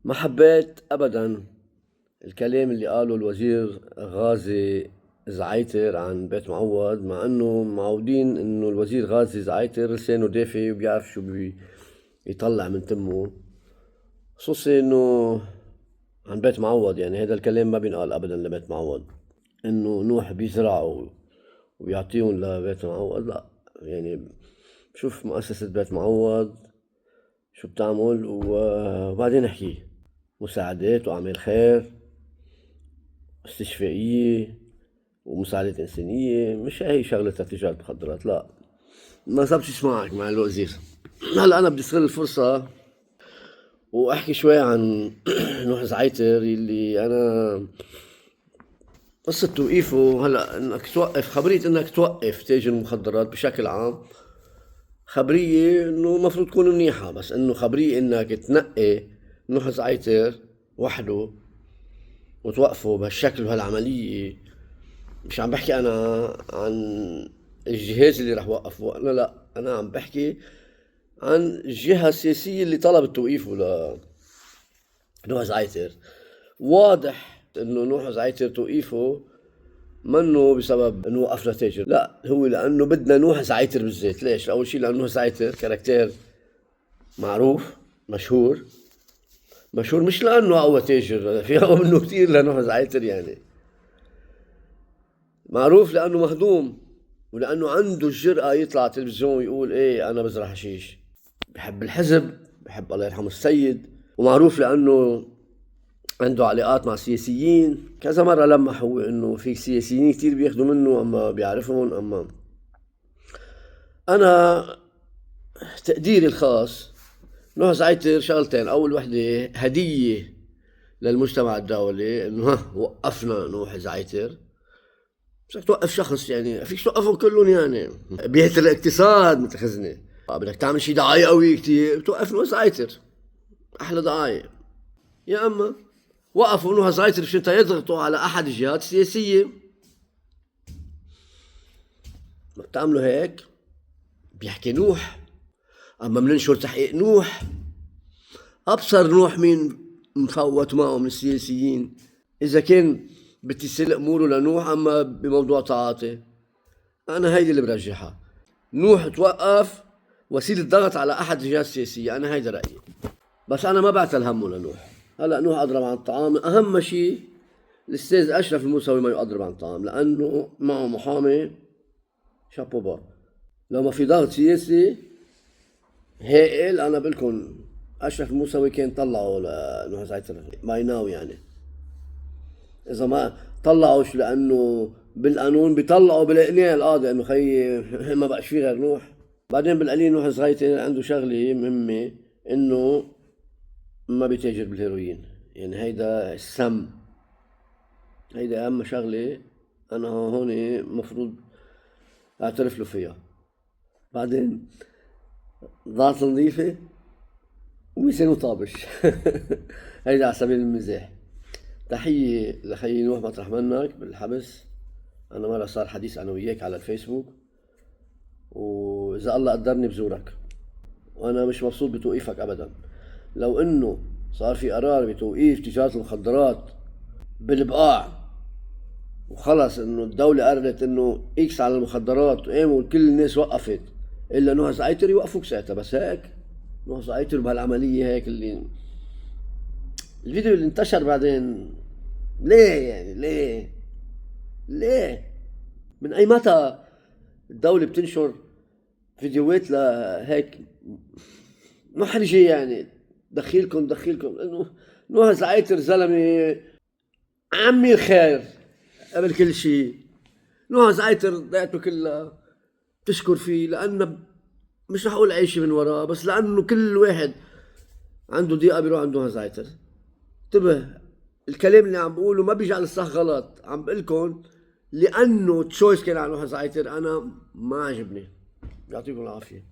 ما حبيت أبدا الكلام اللي قاله الوزير غازي زعيتر عن بيت معوض، مع انه معودين انه الوزير غازي زعيتر لسانه دافي وبيعرف شو يطلع من تمه، خصوصي انه عن بيت معوض. يعني هذا الكلام ما بينقال ابدا لبيت معوض، انه نوح بيزرعوا ويعطيهم لبيت معوض، لا. يعني شوف مؤسسة بيت معوض شو بتعمل وبعدين نحكي مساعدات وأعمال خير استشفائية ومساعدات إنسانية، مش هي شغلة تجارة مخدرات، لا. ما زبطش معك مع الوزير. هلا أنا بدي استغل الفرصة وأحكي شوي عن نوح زعيتر اللي أنا قصة توقيفه. هلا إنك توقف، خبرية إنك توقف تاجر المخدرات بشكل عام خبرية إنه المفروض تكون منيحة، بس إنه خبرية إنك تنقي نوح زعيتر وحده وتوقفه بهالشكل وهالعملية. مش عم بحكي أنا عن الجهاز اللي رح وقفه، أنا لا، أنا عم بحكي عن الجهة السياسية اللي طلبت توقيفه لنوح زعيتر. واضح إنه نوح زعيتر توقيفه منه بسبب انه وقفنا تاجر، لا، هو لانه بدنا نوح زعيتر بالذات. ليش؟ اول شيء لانه نوح زعيتر كاركتير معروف مشهور. مشهور مش لانه اقوى تاجر، في اقوى منه كثير لنوح زعيتر. يعني معروف لانه مهضوم، ولانه عنده الجرأة يطلع على التلفزيون ويقول ايه انا بزرع حشيش. بحب الحزب، بحب الله يرحمه السيد. ومعروف لانه عنده علاقات مع سياسيين. كذا مرة لمح هو انه في سياسيين كتير بياخدوا منه، اما بيعرفهم. اما انا تقديري الخاص، نوح زعيتر شغلتين. اول وحدة هدية للمجتمع الدولي انه وقفنا نوح زعيتر. مش بدك توقف شخص، يعني فيك توقفهم كلهم. يعني بيئة الاقتصاد متخزنة، بدك تعمل شي دعاية قوي كتير، توقف نوح زعيتر، احلى دعاية. يا اما وقفوا نوح زعيتر مشان يضغطوا على احد الجهات السياسية. ما بتعملوا هيك بيحكي نوح، اما بننشر تحقيق نوح. ابصر نوح مين مفوت معه من السياسيين اذا كان بتسلق اموره لنوح اما بموضوع تعاطي. انا هيدي اللي برجحها، نوح توقف وسيله ضغط على احد الجهات السياسيه. انا هيدا رايي، بس انا ما بعتل همه لنوح. هلا نوح اضرب عن الطعام. اهم شيء الاستاذ اشرف الموسوي ما يضرب عن الطعام، لانه معه محامي شابوبا. لو ما في ضغط سياسي هائل انا بقولكم اشرف الموسوي كان طلعه لنوح زعيتر باي ناو. يعني اذا ما طلعوش لانه بالقانون بيطلعوا بالاقناع القاضي انه خيي ما بقاش في غير نوح. بعدين بالقليل نوح زغيتر عنده شغله مهمه، انه ما بيتاجر بالهيروين. يعني هيدا السم، هيدا اهم شغله انا هون مفروض اعترف له فيها. بعدين ضغط نظيفه ولسانه طابش هيدا على سبيل المزاح. تحية لخيي نوح مطرح منك بالحبس. أنا مرة صار حديث أنا وياك على الفيسبوك، وإذا الله قدرني بزورك. وأنا مش مبسوط بتوقيفك أبدا. لو إنه صار في قرار بتوقيف تجارة المخدرات بالبقاع وخلص، إنه الدولة قررت إنه إكس على المخدرات وقاموا كل الناس وقفت إلا نوح زعيتر، يوقفوك ساعتها. بس هيك نوح زعيتر بهالعملية هيك اللي الفيديو اللي انتشر بعدين، ليه؟ يعني ليه؟ من أي متى الدولة بتنشر فيديوهات لهيك محرجة؟ يعني دخيلكم انه نوح زعيتر زلمة عمي الخير قبل كل شيء. نوح زعيتر ضيعته كلها تشكر فيه، لأنه مش رح أقول أي شيء من وراه، بس لأنه كل واحد عنده ضيقة بيروح عند نوح زعيتر. انتبه، الكلام اللي عم بقوله ما بيجي على الصح غلط، عم بقلكن لأنه تشويس كان على نوح زعيتر أنا ما عجبني. يعطيكم العافية.